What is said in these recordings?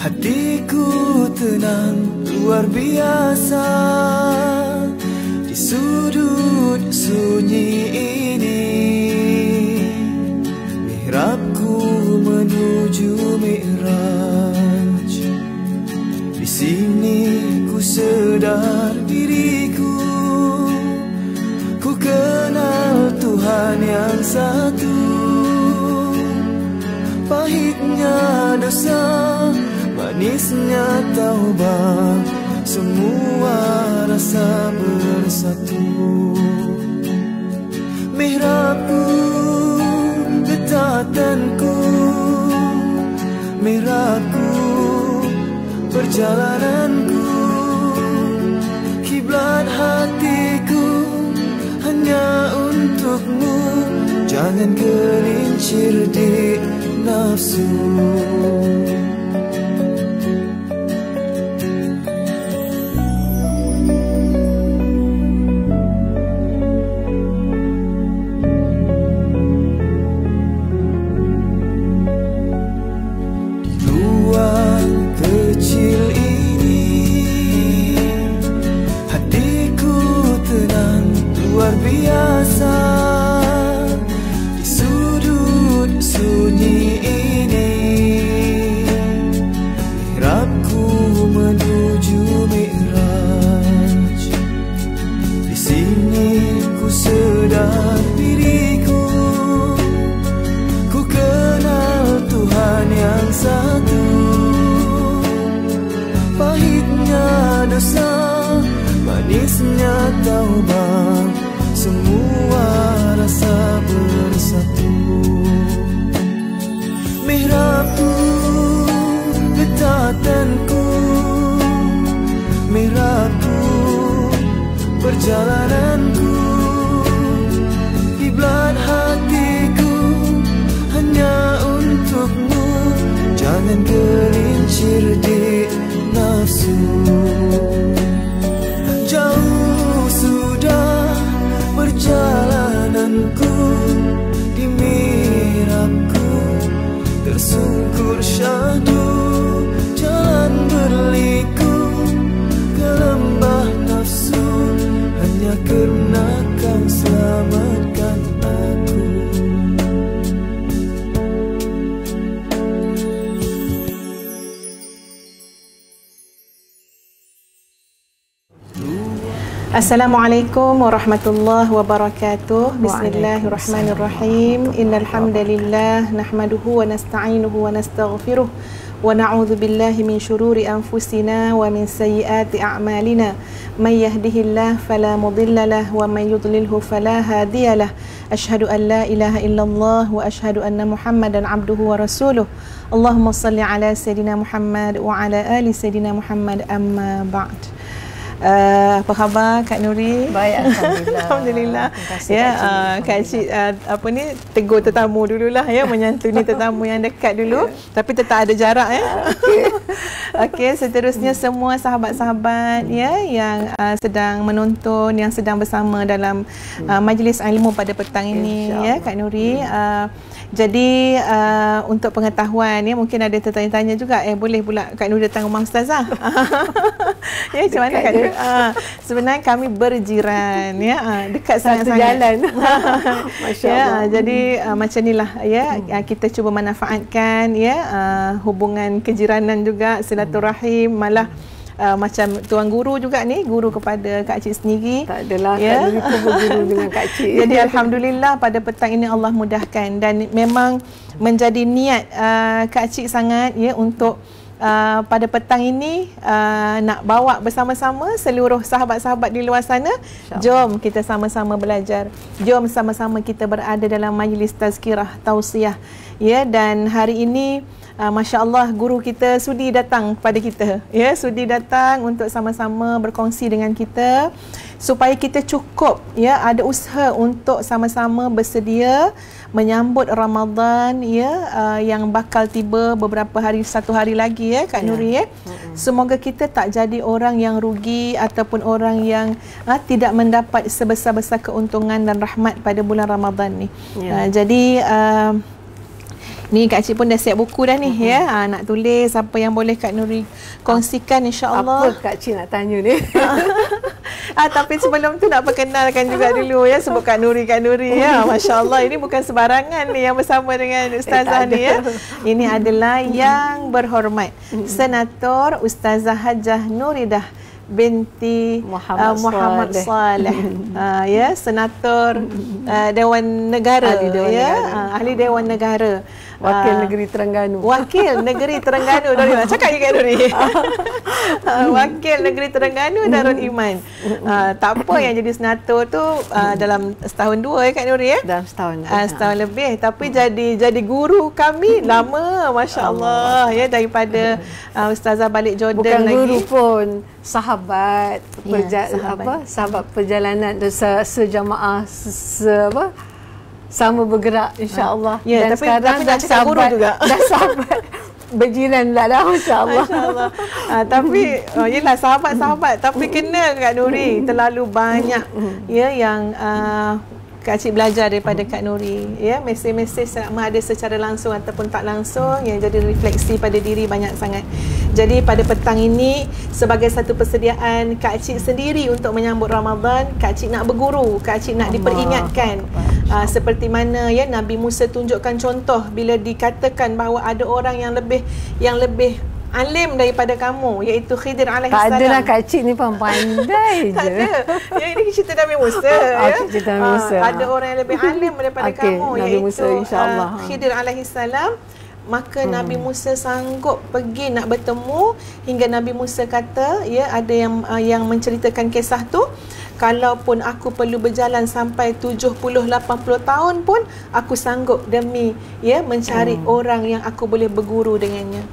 Hatiku tenang luar biasa di sudut sunyi ini. Mihrabku menuju Mi'raj. Di sini ku sedar diriku, ku kenal Tuhan yang satu. Pahitnya dosa, manisnya taubat, semua rasa bersatu. Mihrabku, ketatanku, mihrabku, perjalananku, kiblat hatiku hanya untukmu. Jangan gelincir di nafsu. Biasa di sudut sunyi ini. Mihrabku menuju Mi'raj. Di sini ku sedar diriku, ku kenal Tuhan yang satu. Pahitnya dosa, manisnya taubat, semua rasa bersatu. Mihrabku, ketatanku, mihrabku, perjalananku, kiblat hatiku hanya untukmu. Jangan gelincir di nafsu. Jauh sudah perjalananku, di mihrabku tersungkur syahdu. Jalan berliku ke lembah nafsu, hanya karena kau selamatkan aku. Assalamualaikum warahmatullahi wabarakatuh. Bismillahirrahmanirrahim. Innal hamdalillah nahmaduhu wa nasta'inuhu wa nastaghfiruh wa na'udzu billahi min shururi anfusina wa min sayyiati a'malina. May yahdihillahu fala mudilla lahu wa may yudlilhu fala hadiyalah. Asyhadu an la ilaha illallah wa asyhadu anna Muhammadan abduhu wa rasuluh. Allahumma salli ala sayidina Muhammad wa ala ali sayidina Muhammad, amma ba'd. Apa khabar Kak Nuri? Baik, alhamdulillah. Alhamdulillah. Ya, Kak Cik apa ni, tegur tetamu dululah ya, menyantuni tetamu yang dekat dulu, tapi tetap ada jarak ya. Okey, seterusnya semua sahabat-sahabat ya yang sedang menonton, yang sedang bersama dalam majlis ilmu pada petang ini ya Kak Nuri. Jadi untuk pengetahuan ya, mungkin ada tertanya-tanya juga, boleh pula Kak Nuri datang rumah Ustazah? Ya, macam mana Kak Nuri? Sebenarnya kami berjiran ya, dekat sangat-sangat. Satu jalan. Masya-Allah. Ya, jadi macam inilah ya, kita cuba manfaatkan ya hubungan kejiranan juga, silaturahim, malah macam tuan guru juga ni, guru kepada Kak Cik sendiri. Tak adalah ya. Kak Nuri pun berguru dengan Kak Cik. Jadi alhamdulillah pada petang ini Allah mudahkan, dan memang menjadi niat Kak Cik sangat ya untuk pada petang ini nak bawa bersama-sama seluruh sahabat-sahabat di luar sana. Jom kita sama-sama belajar, jom sama-sama kita berada dalam majlis tazkirah tausiah ya. Dan hari ini Masya Allah, guru kita sudi datang kepada kita ya, sudi datang untuk sama-sama berkongsi dengan kita supaya kita cukup ya, ada usaha untuk sama-sama bersedia menyambut Ramadan ya, yang bakal tiba beberapa hari, satu hari lagi ya Kak Nuri ya. Semoga kita tak jadi orang yang rugi ataupun orang yang tidak mendapat sebesar-besar keuntungan dan rahmat pada bulan Ramadan ni. Jadi Ni Kak Cik pun dah siap buku dah ni ya. Nak tulis apa yang boleh Kak Nuri kongsikan, insya-Allah. Apa Kak Cik nak tanya ni? Tapi sebelum tu nak perkenalkan juga dulu ya, sebut Kak Nuri ya. Masya-Allah, ini bukan sebarangan ni yang bersama dengan Ustazah ni ya. Ini adalah yang berhormat Senator Ustazah Hajah Nuridah binti Muhammad Saleh, ya, Senator Dewan Negara, ahli Dewan Negara, Wakil Negeri Terengganu. Wakil Negeri Terengganu Darul Iman. Cakap je Kak Nuri. Wakil Negeri Terengganu Darul Iman. Tak apa yang jadi senator tu dalam setahun dua Kak Nuri ya. Dalam setahun. Setahun lebih, tapi jadi guru kami lama, masya-Allah ya, daripada Ustazah balik Jordan. Bukan lagi guru pun, sahabat, sahabat perjalanan sejamaah sama bergerak, insya-Allah. Ya, dan tapi sekarang dah cakap guru juga. Dah sahabat berjiran pula dah, masya-Allah. Masya-Allah. Tapi yelah sahabat-sahabat, tapi kena Kak Nuri terlalu banyak ya yang Kak Cik belajar daripada Kak Nuri ya, mesej-mesej sama ada secara langsung ataupun tak langsung yang jadi refleksi pada diri banyak sangat. Jadi pada petang ini sebagai satu persediaan Kak Cik sendiri untuk menyambut Ramadan, Kak Cik nak berguru, Kak Cik nak diperingatkan seperti mana ya Nabi Musa tunjukkan contoh bila dikatakan bahawa ada orang yang lebih alim daripada kamu, iaitu Khidir alaihissalam. Tak adalah Kak Cik ni pandai je. Tak ada. Yang ini cerita Nabi Musa ya. Cerita Nabi Musa. Ada orang yang lebih alim daripada kamu, Nabi Musa, insya-Allah. Khidir alaihissalam. Maka Nabi Musa sanggup pergi nak bertemu, hingga Nabi Musa kata ya, ada yang menceritakan kisah tu, kalaupun aku perlu berjalan sampai 70-80 tahun pun aku sanggup demi ya mencari orang yang aku boleh berguru dengannya.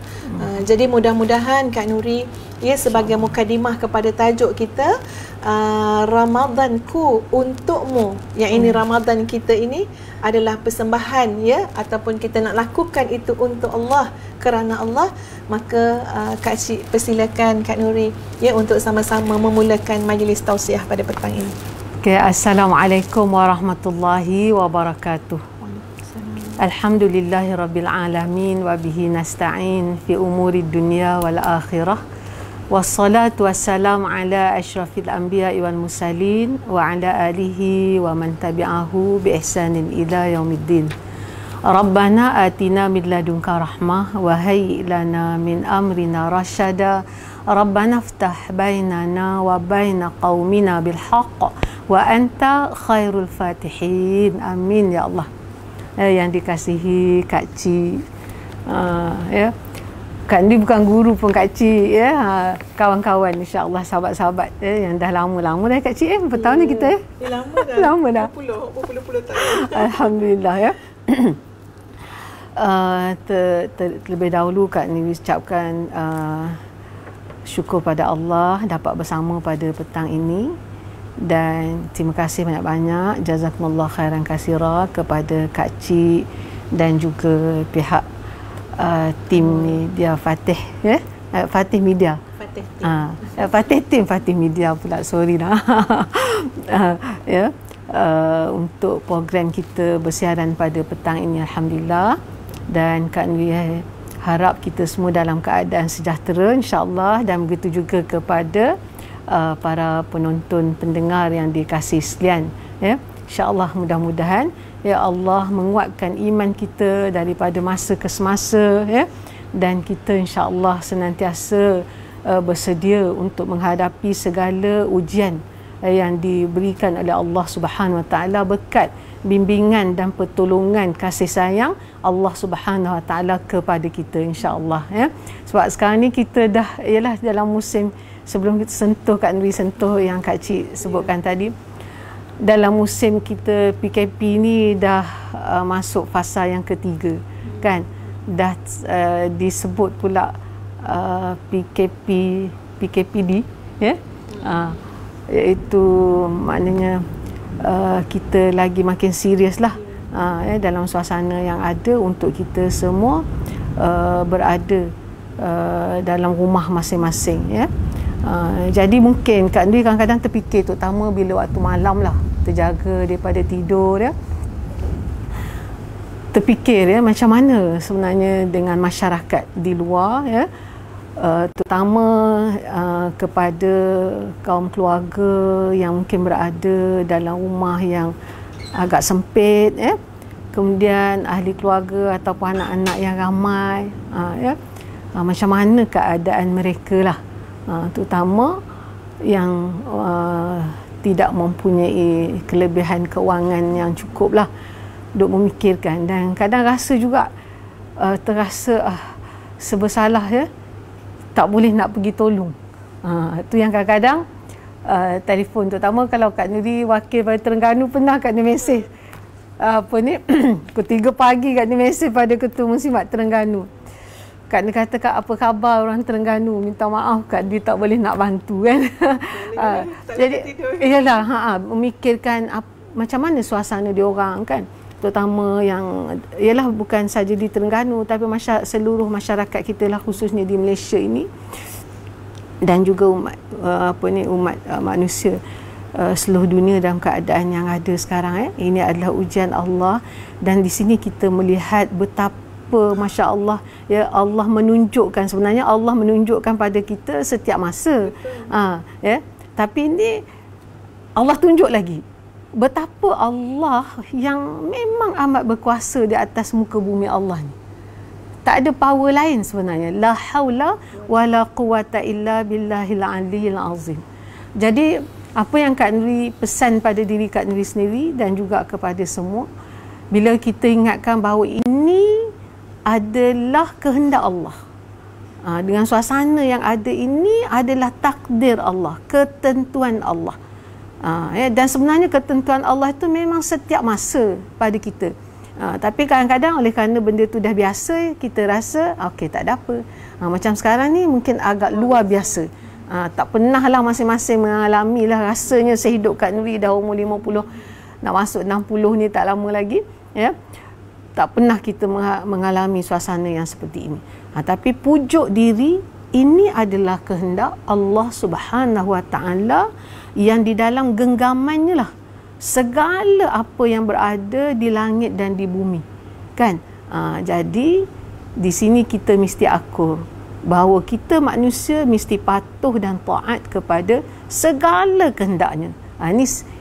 Jadi mudah-mudahan Kak Nuri ya, sebagai mukadimah kepada tajuk kita, Ramadanku untukmu, yang ini Ramadan kita ini adalah persembahan ya, ataupun kita nak lakukan itu untuk Allah, kerana Allah, maka Kak Cik persilakan Kak Nuri ya untuk sama-sama memulakan majlis tausiah pada petang ini. Okay, Assalamualaikum warahmatullahi wabarakatuh. Alhamdulillahirabbil alamin wa bihi nasta'in fi umuri dunya wal akhirah. Wassalatu wassalamu ala asyrafil anbiya'i wal mursalin wa ala alihi wa man tabi'ahu bi ihsanin ila yaumiddin. Rabbana atina min ladunka rahmah wa hayyi lana min amrina rasyada. Rabbana iftah bainana wa baina qaumina bil haqq wa anta khairul fatihin. Amin ya Allah. Yang dikasihi Kak Cik, ya, Kak ni bukan guru pun Kak Cik ya, kawan-kawan insya-Allah, sahabat-sahabat yang dah lama dah Kak Cik berapa tahun ni kita ya? Lama dah. Lama dah. 40 tahun. Alhamdulillah ya. Terlebih dahulu Kak ni ucapkan syukur pada Allah dapat bersama pada petang ini, dan terima kasih banyak-banyak, jazakumullah khairan katsira kepada Kak Cik dan juga pihak tim media Fatih ya, Fatih Media. Fatih Media pula, sorry lah. Ya, untuk program kita bersiaran pada petang ini, alhamdulillah, dan Kak Nuri harap kita semua dalam keadaan sejahtera insya-Allah, dan begitu juga kepada para penonton pendengar yang dikasihi sekalian ya. Insya-Allah mudah-mudahan ya Allah menguatkan iman kita daripada masa ke semasa ya, dan kita insya-Allah senantiasa bersedia untuk menghadapi segala ujian yang diberikan oleh Allah Subhanahu Wa Taala berkat bimbingan dan pertolongan kasih sayang Allah Subhanahu Wa Taala kepada kita insya-Allah ya. Sebab sekarang ni kita dah ialah dalam musim, sebelum kita sentuh Kak Nuri sentuh yang Kak Cik sebutkan tadi, dalam musim kita PKP ni dah masuk fasa yang ketiga kan, dah disebut pula PKPD ya, iaitu maknanya kita lagi makin serius lah dalam suasana yang ada untuk kita semua berada dalam rumah masing-masing ya. Jadi mungkin Kak Nuri kadang-kadang terfikir, terutama bila waktu malam lah, terjaga daripada tidur ya, terfikir ya macam mana sebenarnya dengan masyarakat di luar ya, terutama kepada kaum keluarga yang mungkin berada dalam rumah yang agak sempit ya, kemudian ahli keluarga ataupun anak-anak yang ramai ya, macam mana keadaan mereka lah, terutama yang tidak mempunyai kelebihan kewangan yang cukup lah untuk memikirkan. Dan kadang rasa juga terasa sebersalah ya, tak boleh nak pergi tolong. Itu yang kadang-kadang telefon, terutama kalau Kak Nuri wakil pada Terengganu, pernah Kak Nuri mesej pukul 3 pagi Kak Nuri mesej pada Ketua Muslimat Terengganu. Kak Nuri kata, Kak, apa khabar orang Terengganu, minta maaf Kak Nuri tak boleh nak bantu kan. Jadi iyalah memikirkan macam mana suasana diorang kan, terutama yang ialah bukan saja di Terengganu tapi seluruh masyarakat kita lah, khususnya di Malaysia ini, dan juga umat manusia seluruh dunia dalam keadaan yang ada sekarang. Ini adalah ujian Allah, dan di sini kita melihat betapa Masya Allah ya, Allah menunjukkan, sebenarnya Allah menunjukkan pada kita setiap masa ya, tapi ini Allah tunjuk lagi betapa Allah yang memang amat berkuasa di atas muka bumi Allah ni. Tak ada power lain sebenarnya. La haula wala quwata illa billahil aliyil azim. Jadi apa yang Kak Nuri pesan pada diri Kak Nuri sendiri dan juga kepada semua, bila kita ingatkan bahawa ini adalah kehendak Allah, dengan suasana yang ada ini adalah takdir Allah, ketentuan Allah. Dan sebenarnya ketentuan Allah itu memang setiap masa pada kita. Tapi kadang-kadang oleh kerana benda tu dah biasa, kita rasa okey, tak ada apa. Macam sekarang ni mungkin agak luar biasa. Tak pernah lah masing-masing mengalami lah rasanya sehidup Kak Nuri dah umur 50 nak masuk 60 ni tak lama lagi ya. Tak pernah kita mengalami suasana yang seperti ini. Tapi pujuk diri, ini adalah kehendak Allah Subhanahu Wa Taala, yang di dalam genggamannya lah segala apa yang berada di langit dan di bumi kan. Jadi di sini kita mesti akur bahawa kita manusia mesti patuh dan taat kepada segala kehendaknya.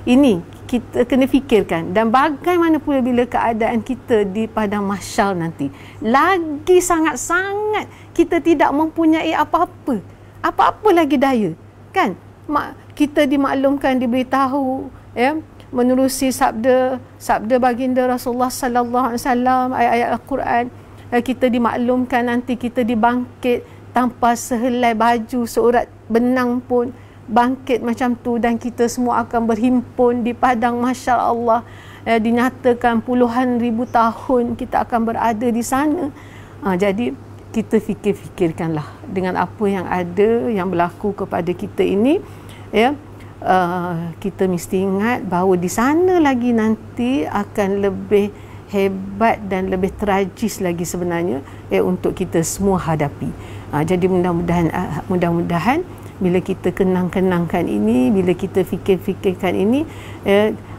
Ini kita kena fikirkan. Dan bagaimana pula bila keadaan kita di padang mahsyar nanti, lagi sangat-sangat kita tidak mempunyai apa-apa lagi daya kan. Kita dimaklumkan, diberitahu ya, menerusi sabda baginda Rasulullah sallallahu alaihi wasallam, ayat-ayat Al-Quran, kita dimaklumkan nanti kita dibangkit tanpa sehelai baju, seurat benang pun bangkit macam tu, dan kita semua akan berhimpun di padang mahsyar Allah. Dinyatakan puluhan ribu tahun kita akan berada di sana. Jadi kita fikirkanlah dengan apa yang ada, yang berlaku kepada kita ini ya. Kita mesti ingat bahawa di sana lagi nanti akan lebih hebat dan lebih tragis lagi sebenarnya untuk kita semua hadapi. Jadi mudah-mudahan bila kita kenang-kenangkan ini, bila kita fikirkan ini,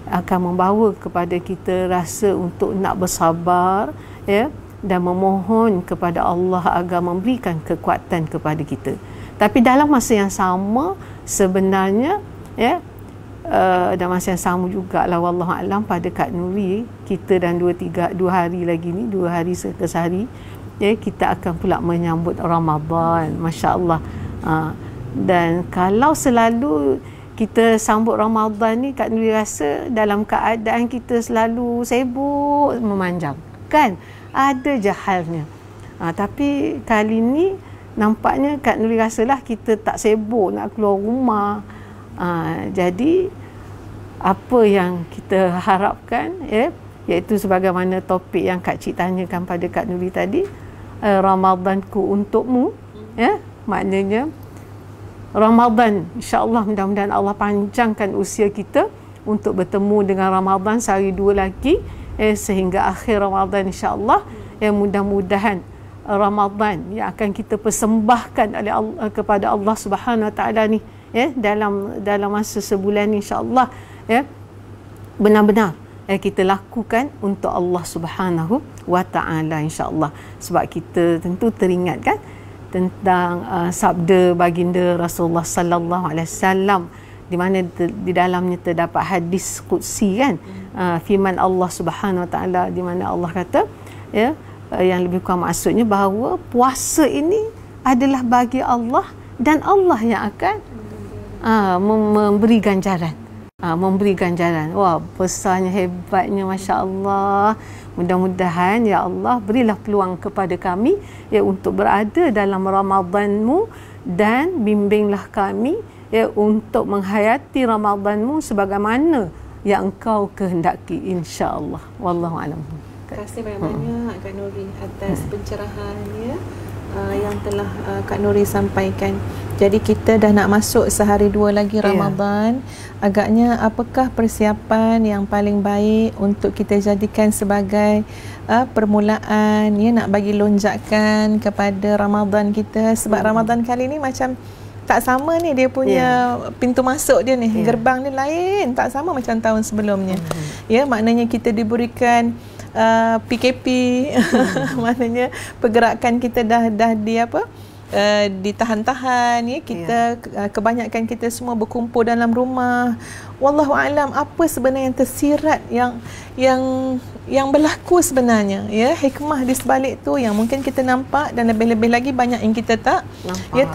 akan membawa kepada kita rasa untuk nak bersabar ya, dan memohon kepada Allah agar memberikan kekuatan kepada kita. Tapi dalam masa yang sama sebenarnya ya, dalam masa yang sama jugalah wallahu alam pada Kak Nuri, kita dan 2 hari lagi ni, 2 hari ke sehari ya, kita akan pula menyambut Ramadan. Masya-Allah. Dan kalau selalu kita sambut Ramadan ni, Kak Nuri rasa dalam keadaan kita selalu sibuk memanjang kan, ada je halnya. Tapi kali ni nampaknya Kak Nuri rasalah kita tak sibuk nak keluar rumah. Jadi apa yang kita harapkan ya, iaitu sebagaimana topik yang Kak Cik tanyakan pada Kak Nuri tadi, Ramadanku untukmu ya, maknanya Ramadan, insya-Allah mudah-mudahan Allah panjangkan usia kita untuk bertemu dengan Ramadan sehari 2 lagi sehingga akhir Ramadan insya-Allah. Mudah-mudahan Ramadan yang akan kita persembahkan oleh Allah kepada Allah Subhanahu Wa Taala ni dalam masa sebulan insya-Allah benar-benar kita lakukan untuk Allah Subhanahu wa ta'ala, insya-Allah. Sebab kita tentu teringat kan tentang sabda baginda Rasulullah sallallahu alaihi wasallam, di mana di dalamnya terdapat hadis qudsi kan, firman Allah Subhanahu wa taala, di mana Allah kata ya, yang lebih kurang maksudnya bahawa puasa ini adalah bagi Allah dan Allah yang akan memberi ganjaran. Memberi ganjaran. Wah, besarnya, hebatnya, masya-Allah. Mudah-mudahan ya Allah berilah peluang kepada kami ya untuk berada dalam Ramadan-Mu, dan bimbinglah kami ya untuk menghayati Ramadan-Mu sebagaimana yang Engkau kehendaki, insya-Allah. Wallahu a'lam. Terima kasih banyak-banyak Kak Nuri atas pencerahannya yang telah Kak Nuri sampaikan. Jadi kita dah nak masuk sehari dua lagi Ramadan. Agaknya apakah persiapan yang paling baik untuk kita jadikan sebagai permulaan ya, nak bagi lonjakan kepada Ramadan kita, sebab Ramadan kali ni macam tak sama ni dia punya pintu masuk dia ni, gerbang dia lain, tak sama macam tahun sebelumnya. Ya, maknanya kita diberikan PKP, maknanya pergerakan kita dah di apa? Ditahan-tahan ya, kita kebanyakan kita semua berkumpul dalam rumah. Wallahu alam apa sebenarnya yang tersirat, yang berlaku sebenarnya ya, hikmah di sebalik tu yang mungkin kita nampak, dan lebih-lebih lagi banyak yang kita tak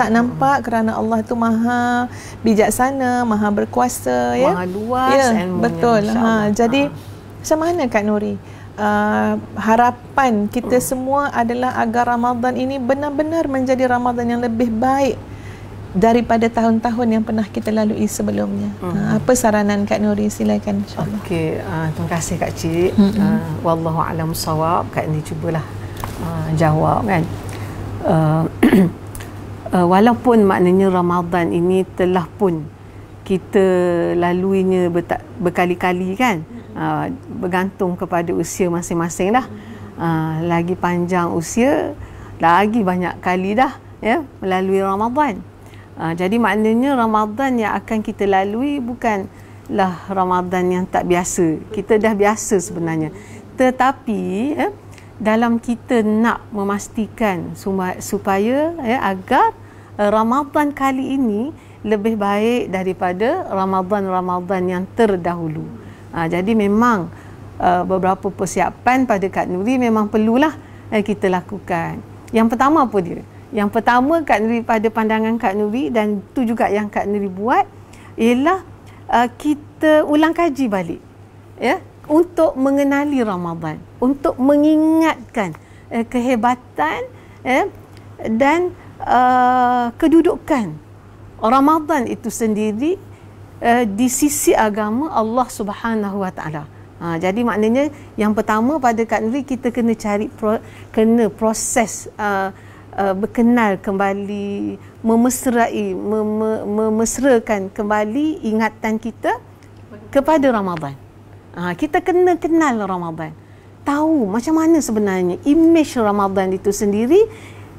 nampak, kerana Allah tu maha bijaksana, maha berkuasa ya, maha luas ya, ilmunya, betul. Jadi macam mana Kak Nuri? Harapan kita semua adalah agar Ramadan ini benar-benar menjadi Ramadan yang lebih baik daripada tahun-tahun yang pernah kita lalui sebelumnya. Apa saranan Kak Nuri? Silakan, insya-Allah. Okey, terima kasih Kak Cik. Wallahu a'lam bissawab. Kak ni cubalah jawab kan. Walaupun maknanya Ramadan ini telah pun kita laluinya berkali-kali kan, bergantung kepada usia masing-masing dah. Lagi panjang usia, lagi banyak kali dah ya melalui Ramadan. Jadi maknanya Ramadan yang akan kita lalui bukanlah Ramadan yang tak biasa. Kita dah biasa sebenarnya. Tetapi dalam kita nak memastikan supaya agar Ramadan kali ini lebih baik daripada Ramadan-Ramadan yang terdahulu. Jadi memang beberapa persiapan pada Kak Nuri memang perlulah kita lakukan. Yang pertama apa dia? Yang pertama Kak Nuri, pada pandangan Kak Nuri, dan itu juga yang Kak Nuri buat, ialah kita ulang kaji balik ya, untuk mengenali Ramadan, untuk mengingatkan kehebatan dan kedudukan Ramadan itu sendiri di sisi agama Allah Subhanahu wa taala. Jadi maknanya yang pertama pada Kak Nuri, kita kena cari kena proses berkenal kembali, memesrakan kembali ingatan kita kepada Ramadan. Kita kena kenal Ramadan, tahu macam mana sebenarnya image Ramadan itu sendiri,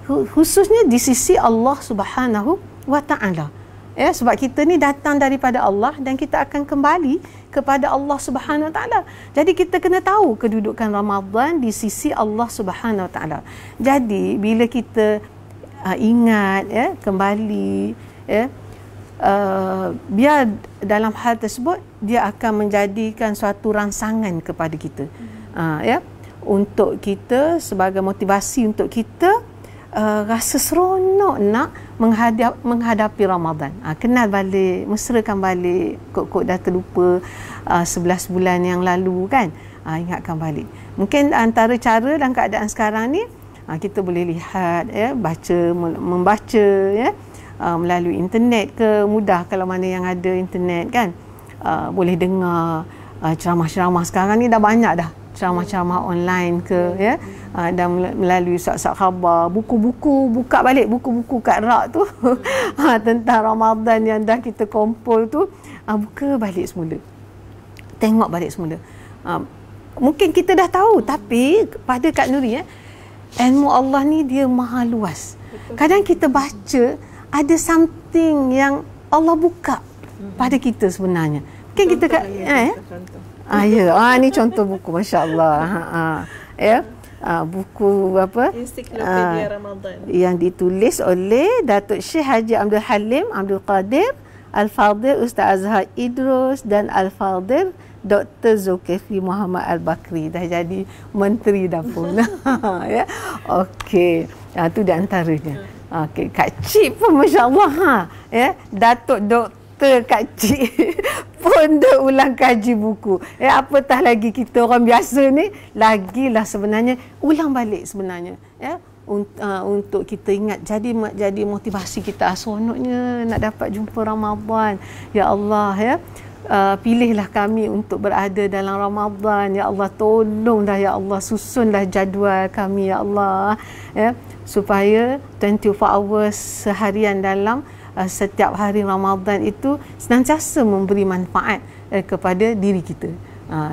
khususnya di sisi Allah Subhanahu wa ta'ala. Ya, sebab kita ni datang daripada Allah dan kita akan kembali kepada Allah Subhanahu wa ta'ala. Jadi kita kena tahu kedudukan Ramadan di sisi Allah Subhanahu wa ta'ala. Jadi bila kita ingat kembali biar dalam hal tersebut dia akan menjadikan suatu rangsangan kepada kita. Untuk kita, sebagai motivasi untuk kita rasa seronok nak menghadapi Ramadan. Kenal balik, mesrakan balik, kok dah terlupa 11 bulan yang lalu kan. Ingatkan balik. Mungkin antara cara dalam keadaan sekarang ni, kita boleh lihat membaca melalui internet ke, mudah kalau mana yang ada internet kan. Boleh dengar ceramah-ceramah sekarang ni dah banyak dah, ceramah-ceramah online ke dan melalui surat-surat khabar, buku-buku, buka balik buku-buku Kak Rak tu tentang Ramadan yang dah kita kumpul tu, buka balik semula, tengok balik semula. Mungkin kita dah tahu, tapi pada Kak Nuri ilmu Allah ni dia maha luas. Kadang kita baca ada something yang Allah buka pada kita sebenarnya. Mungkin kita ni contoh buku, masya-Allah. buku apa? Ensiklopedia Ramadan. Yang ditulis oleh Datuk Syekh Haji Abdul Halim Abdul Qadir, Al-Fadhil Ustaz Azhar Idrus dan Al-Fadhil Dr. Zulkifli Muhammad Al-Bakri. Dah jadi menteri dah pun. Ya. Okey. Itu di antaranya. Okey, Kak Cik pun masya-Allah ya. Datuk Doktor Kak Cik pun dah ulang kaji buku. Apatah lagi kita orang biasa ni, lagilah sebenarnya ulang balik sebenarnya ya. Untuk kita ingat, jadi motivasi kita. Seronoknya nak dapat jumpa Ramadan. Ya Allah ya. Pilihlah kami untuk berada dalam Ramadan. Ya Allah, tolonglah ya Allah, susunlah jadual kami ya Allah ya, supaya 24 hours seharian dalam setiap hari Ramadan itu senantiasa memberi manfaat kepada diri kita.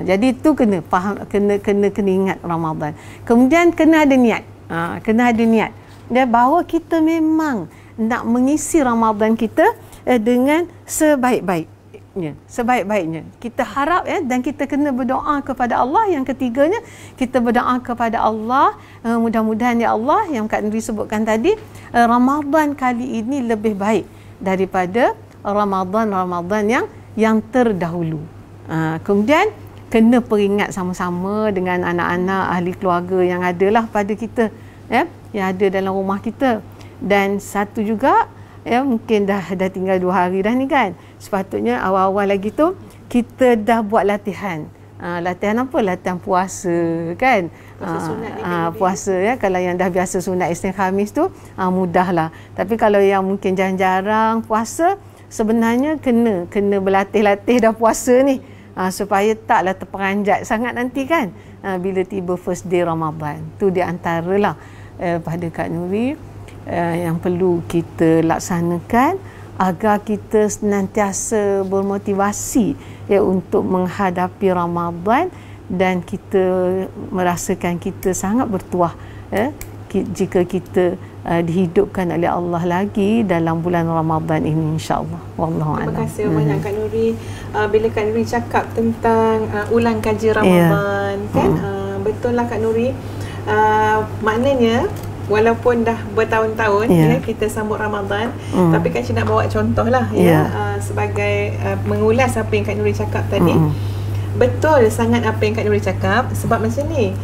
Jadi itu kena faham, kena ingat Ramadan. Kemudian kena ada niat. Kena ada niat ya, bahawa kita memang nak mengisi Ramadan kita dengan sebaik-baiknya. Kita harap ya, dan kita kena berdoa kepada Allah. Yang ketiganya, kita berdoa kepada Allah, mudah-mudahan ya Allah, yang Kak Nuri sebutkan tadi, Ramadan kali ini lebih baik daripada Ramadan yang terdahulu. Kemudian kena peringat sama-sama dengan anak-anak, ahli keluarga yang adalah pada kita ya, yang ada dalam rumah kita. Dan satu juga ya, mungkin dah tinggal 2 hari dah ni kan, sepatutnya awal-awal lagi tu kita dah buat latihan. Latihan apa? Latihan puasa kan. Puasa ya, kalau yang dah biasa sunat Isnin Khamis tu mudahlah. Tapi kalau yang mungkin jarang-jarang puasa, sebenarnya kena berlatih-latih dah puasa ni, supaya taklah terperanjat sangat nanti kan, bila tiba first day Ramadan. Tu di antaralah pada Kak Nuri yang perlu kita laksanakan agar kita senantiasa bermotivasi ya untuk menghadapi Ramadan, dan kita merasakan kita sangat bertuah ya, jika kita dihidupkan oleh Allah lagi dalam bulan Ramadan ini, insya-Allah. Wallahu a'lam. Terima kasih banyak Kak Nuri. Bila Kak Nuri cakap tentang ulang kaji Ramadan kan, betul lah Kak Nuri. Maknanya walaupun dah bertahun-tahun ya, kita sambut Ramadan, tapi Kak Cik nak bawa contoh lah ya, sebagai mengulas apa yang Kak Nuri cakap tadi. Betul sangat apa yang Kak Nuri cakap. Sebab macam ni,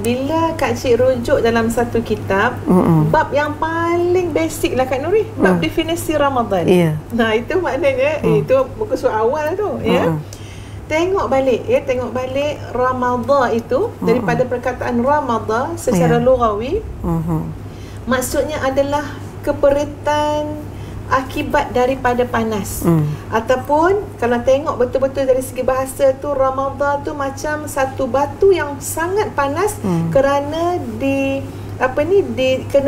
bila Kak Cik rujuk dalam satu kitab, bab yang paling basic lah Kak Nuri, bab definisi Ramadan. Nah itu maknanya itu muka surat awal tu ya. Tengok balik Ramadan itu daripada perkataan Ramadan secara lughawi, maksudnya adalah keperitan akibat daripada panas. Ataupun kalau tengok betul-betul dari segi bahasa tu, Ramadan tu macam satu batu yang sangat panas kerana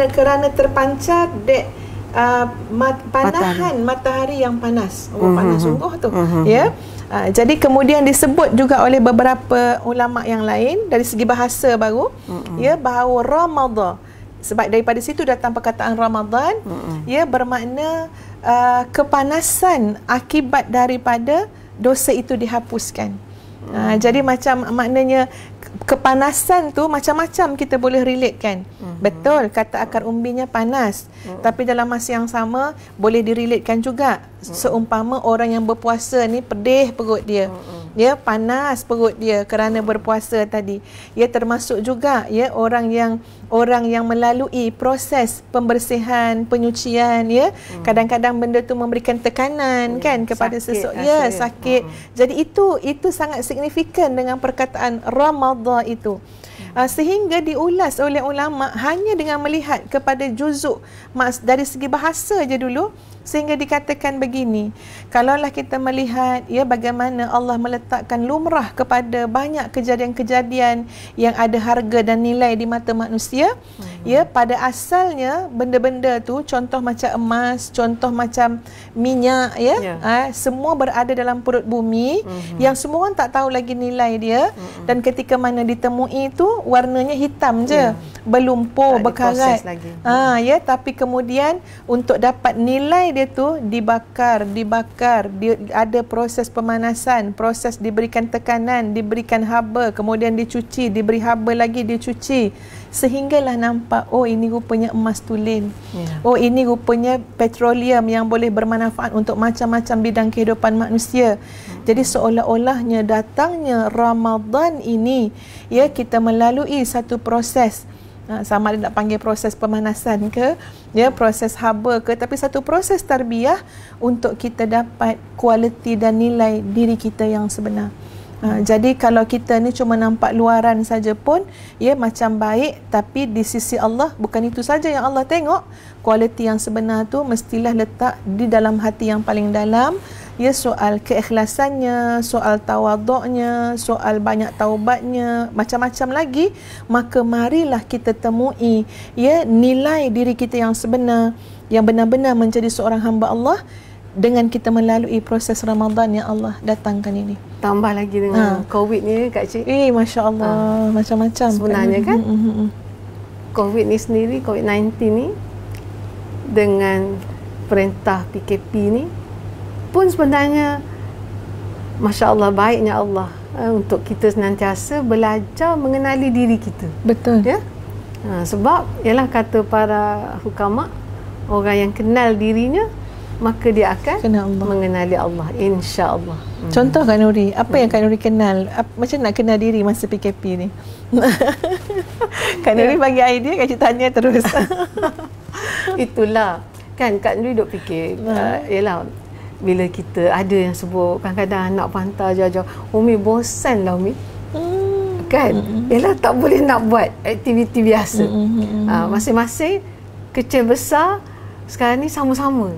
kerana terpancar panahan matahari yang panas. Panas sungguh tu ya. Jadi kemudian disebut juga oleh beberapa ulama yang lain dari segi bahasa baru ya, bahawa Ramadan, sebab daripada situ datang perkataan Ramadan ya, bermakna kepanasan akibat daripada dosa itu dihapuskan. Jadi macam maknanya kepanasan tu macam-macam kita boleh relate kan. Betul, kata akar umbinya panas, tapi dalam masa yang sama boleh direlatekan juga. Seumpama orang yang berpuasa ni pedih perut dia, ya, panas perut dia kerana berpuasa tadi. Ya, termasuk juga ya orang yang melalui proses pembersihan, penyucian ya. Kadang-kadang benda tu memberikan tekanan kan kepada seseorang, ya, sakit. Jadi itu sangat signifikan dengan perkataan Ramadan itu. Sehingga diulas oleh ulama hanya dengan melihat kepada juzuk dari segi bahasa je dulu, sehingga dikatakan begini, kalaulah kita melihat ya bagaimana Allah meletakkan lumrah kepada banyak kejadian-kejadian yang ada harga dan nilai di mata manusia, ya, pada asalnya benda-benda tu, contoh macam emas, contoh macam minyak ya, semua berada dalam perut bumi yang semua orang tak tahu lagi nilai dia, dan ketika mana ditemui itu warnanya hitam je, berlumpur, berkarat. Ya, tapi kemudian untuk dapat nilai dia tu dibakar, dia ada proses pemanasan, proses diberikan tekanan, diberikan haba, kemudian dicuci, diberi haba lagi, dicuci, sehinggalah nampak, oh ini rupanya emas tulen. Oh ini rupanya petroleum yang boleh bermanfaat untuk macam-macam bidang kehidupan manusia. Jadi seolah-olahnya datangnya Ramadan ini, ya, kita melalui satu proses, sama ada nak panggil proses pemanasan ke, ya, proses haba ke, tapi satu proses tarbiyah untuk kita dapat kualiti dan nilai diri kita yang sebenar. Jadi kalau kita ni cuma nampak luaran saja pun, ya, macam baik, tapi di sisi Allah bukan itu saja yang Allah tengok. Kualiti yang sebenar tu mestilah letak di dalam hati yang paling dalam. Ya, soal keikhlasannya, soal tawaduknya, soal banyak taubatnya, macam-macam lagi. Maka marilah kita temui, ya, nilai diri kita yang sebenar, yang benar-benar menjadi seorang hamba Allah dengan kita melalui proses Ramadan yang Allah datangkan ini. Tambah lagi dengan COVID ni, Kak Cik. Masya Allah, macam-macam sebenarnya kan. COVID ni sendiri, COVID-19 ni, dengan perintah PKP ni pun sebenarnya Masya Allah, baiknya Allah untuk kita senantiasa belajar mengenali diri kita. Betul. Ya? Sebab ialah kata para hukama, orang yang kenal dirinya maka dia akan mengenali Allah, insya-Allah. Contoh Kak Nuri, apa yang Kak Nuri kenal? Macam nak kenal diri masa PKP ni? Kak Nuri bagi idea, Kak Cik tanya terus. Itulah kan Kak Nuri duk fikir, ialah bila kita ada yang sebut kadang-kadang anak pantai jauh-jauh, Umi bosan lah Umi, kan? Ialah tak boleh nak buat aktiviti biasa. Masing-masing kecil besar sekarang ni sama-sama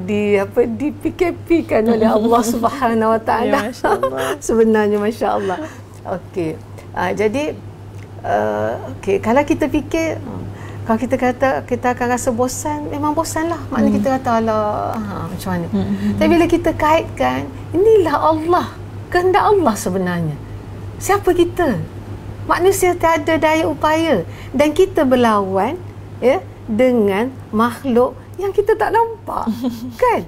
di PKP kan oleh Allah Subhanahu Wa Taala. Sebenarnya masya-Allah. Okey. Jadi kalau kita fikir, kalau kita kata kita akan rasa bosan, memang bosan lah. Maknanya kita kata alah, macam mana. Tapi bila kita kaitkan, inilah Allah, kehendak Allah sebenarnya. Siapa kita? Manusia tiada daya upaya, dan kita berlawan, ya, dengan makhluk yang kita tak nampak. Kan?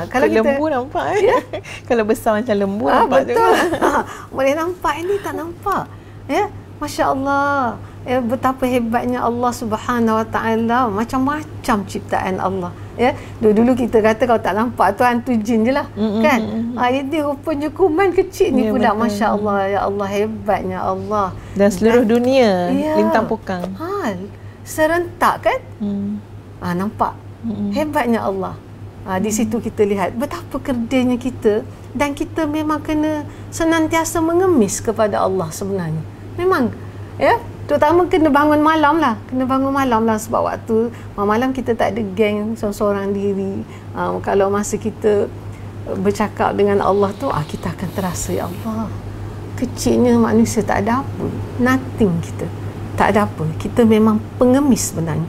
Kalau kita lembu nampak, ya? Kalau besar macam lembu nampak betul. Boleh nampak, ini tak nampak. Ya, Masya Allah. Ya, betapa hebatnya Allah Subhanahu Wa Taala, macam-macam ciptaan Allah. Ya, dulu kita kata kalau tak nampak tu hantu jin je lah, kan? Ini rupanya kuman kecil ni pula, Masya Allah. Ya Allah, hebatnya Allah. Dan seluruh dunia lintang pukang. Serentak kan? Nampak hebatnya Allah. Di situ kita lihat betapa kerdilnya kita, dan kita memang kena senantiasa mengemis kepada Allah sebenarnya. Memang, ya, terutama kena bangun malam lah. Sebab waktu malam kita tak ada geng seorang-seorang diri. Kalau masa kita bercakap dengan Allah tu, kita akan terasa, ya Allah, kecilnya manusia, tak ada apa, nothing kita. Tak ada apa. Kita memang pengemis sebenarnya.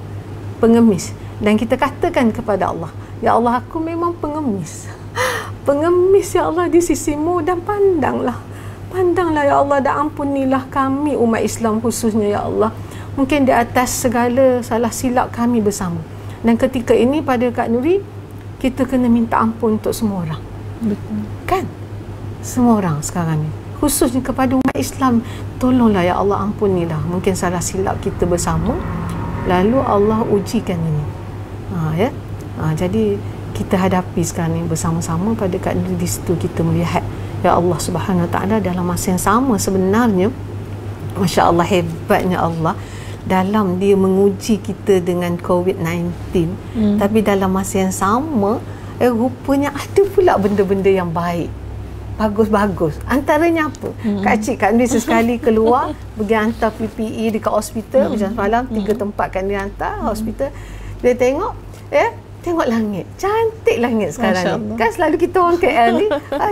Pengemis. Dan kita katakan kepada Allah, ya Allah, aku memang pengemis. Pengemis, ya Allah, di sisimu, dan pandanglah, ya Allah, dan ampunilah kami umat Islam khususnya, ya Allah. Mungkin di atas segala salah silap kami bersama. Dan ketika ini pada Kak Nuri, kita kena minta ampun untuk semua orang. Betul. Kan? Semua orang sekarang ni, khususnya kepada umat Islam, tolonglah ya Allah, ampunilah mungkin salah silap kita bersama, lalu Allah ujikan ini. Jadi kita hadapi sekarang ni bersama-sama pada Kak Nuri. Di situ kita melihat, ya Allah Subhanahu Wa Taala dalam masa yang sama sebenarnya, Masya Allah, hebatnya Allah dalam dia menguji kita dengan COVID-19. Tapi dalam masa yang sama, rupanya ada pula benda-benda yang baik, bagus-bagus. Antaranya apa? Kak Cik, Kak Nuri sesekali keluar pergi hantar PPE dekat hospital. Macam semalam 3 tempat Kak Nuri hantar hospital. Dia tengok, tengok langit, cantik langit sekarang ni. Kan selalu kita orang KL ni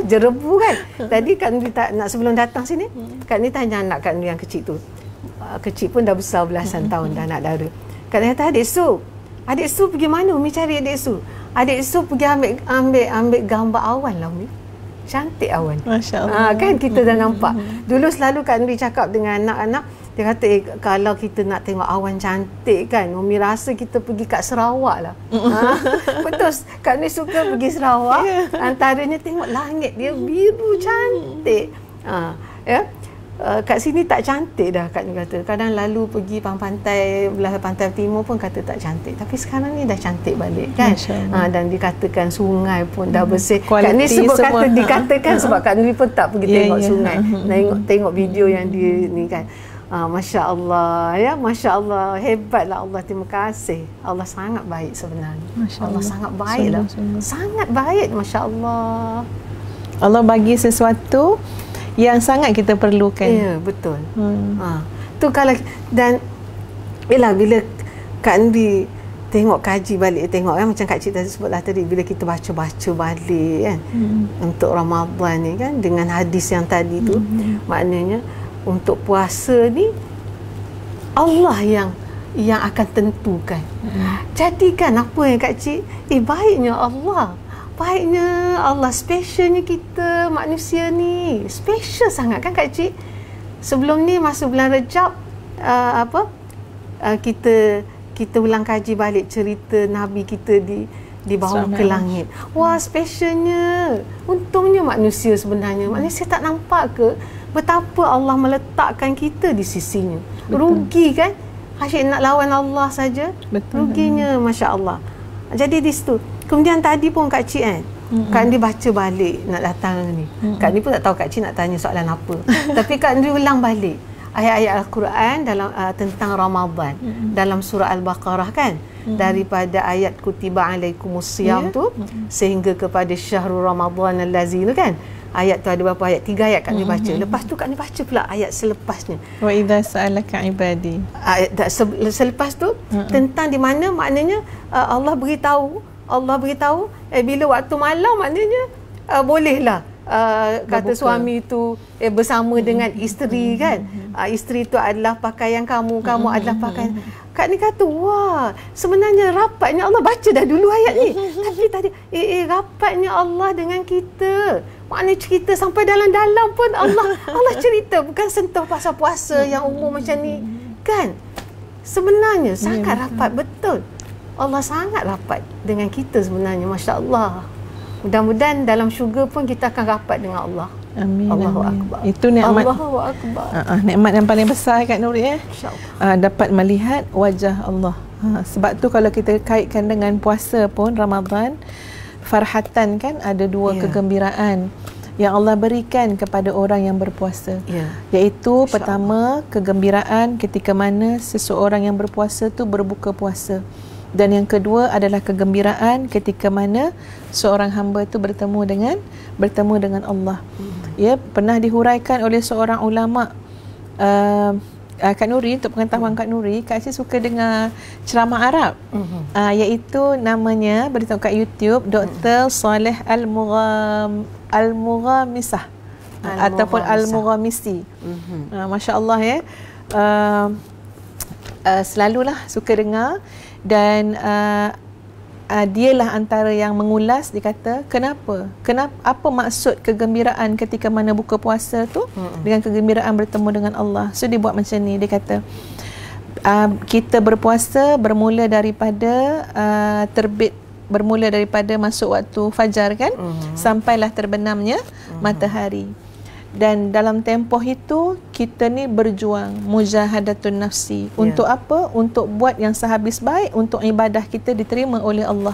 jerebu kan. Tadi Kak Nuri nak sebelum datang sini, Kak Nuri tanya anak Kak Nuri yang kecil tu. Kecil pun dah besar belasan tahun dah, anak dara. Kak Nuri kata, adik Su pergi mana? Umi cari adik Su. Adik Su pergi ambil gambar awan lah Umi. cantik awan. Masya Allah. Kan kita dah nampak. Dulu selalu Kak Nuri cakap dengan anak-anak, dia kata kalau kita nak tengok awan cantik kan, Umi rasa kita pergi kat Sarawak lah. Betul, Kak Nuri suka pergi Sarawak. Antaranya tengok langit dia biru cantik. Ya. Kat sini tak cantik dah, Kak Nuri kata. Kadang lalu pergi pantai belah pantai timur pun kata tak cantik. Tapi sekarang ni dah cantik balik kan. Dan dikatakan sungai pun dah bersih. Kak Nuri sebut kata dikatakan sebab Kak Nuri pun tak pergi tengok sungai. Tengok video yang dia ni kan. Masya Allah, ya, Masya Allah, hebatlah Allah, terima kasih. Allah sangat baik sebenarnya. Allah sangat baik lah, sangat baik, Masya Allah. Allah bagi sesuatu yang sangat kita perlukan. Ya, betul. Tu kalau dan bila Kak Nuri tengok kaji balik, tengok kan macam Kak Cik tadi sebutlah tadi, bila kita baca balik kan untuk Ramadan ni kan dengan hadis yang tadi tu, maknanya untuk puasa ni Allah yang akan tentukan. Jadi kan apa yang Kak Cik, baiknya Allah, specialnya kita manusia ni, special sangat kan Kak Cik. Sebelum ni masa bulan Rejab kita ulang kaji balik cerita Nabi kita dibawa ke langit. Wah, specialnya. Untungnya manusia sebenarnya. Manusia tak nampak ke betapa Allah meletakkan kita di sisinya. Rugi kan? Asyik nak lawan Allah saja. Ruginya, Masya Allah. Jadi di situ. Kemudian tadi pun Kak Cik kan, Kak Nuri baca balik nak datang ni. Kak Nuri pun tak tahu Kak Cik nak tanya soalan apa. Tapi Kak Nuri ulang balik ayat-ayat Al-Quran dalam tentang Ramadan dalam surah Al-Baqarah kan, daripada ayat kutiba alaikumus siyam tu sehingga kepada syahrul Ramadan allazi tu kan. Ayat tu ada berapa ayat? 3 ayat Kak Nuri baca. Lepas tu Kak Nuri baca pula ayat selepasnya. Wa idza sa'alaka ibadi. Ayat selepas tu tentang di mana maknanya Allah beritahu bila waktu malam maknanya bolehlah kata suami tu bersama dengan isteri kan. Isteri tu adalah pakaian kamu adalah pakaian. Kak ni kata, wah, sebenarnya rapatnya Allah, baca dah dulu ayat ni. Tapi tadi rapatnya Allah dengan kita. Maknanya cerita sampai dalam-dalam pun Allah cerita, bukan sentuh pasal puasa yang umum macam ni kan. Sebenarnya sangat rapat, betul. Allah sangat rapat dengan kita sebenarnya, Masya Allah. Mudah-mudahan dalam syurga pun kita akan rapat dengan Allah. Amin. Allahu Akbar. Itu nikmat. Allahu Akbar. Nikmat yang paling besar Kak Nuri dapat melihat wajah Allah. Sebab tu kalau kita kaitkan dengan puasa pun Ramadan, farhatan kan, ada dua kegembiraan yang Allah berikan kepada orang yang berpuasa. Iaitu pertama, kegembiraan ketika mana seseorang yang berpuasa tu berbuka puasa. Dan yang kedua adalah kegembiraan ketika mana seorang hamba itu bertemu dengan Allah. Ya, pernah dihuraikan oleh seorang ulama, Kak Nuri, untuk pengetahuan Kak Nuri, Kak Cik suka dengar ceramah Arab. Iaitu namanya, beritahu kat YouTube, Dr. Saleh Al-Mughamisah ataupun Al-Mughamisi. Masya Allah ya. Selalulah suka dengar. Dan dialah antara yang mengulas, dia kata kenapa apa maksud kegembiraan ketika mana buka puasa tu dengan kegembiraan bertemu dengan Allah. So dia buat macam ni, dia kata kita berpuasa bermula daripada bermula daripada masuk waktu fajar kan, sampailah terbenamnya matahari. Dan dalam tempoh itu kita ni berjuang mujahadatun nafsi. Untuk apa? Untuk buat yang sehabis baik, untuk ibadah kita diterima oleh Allah.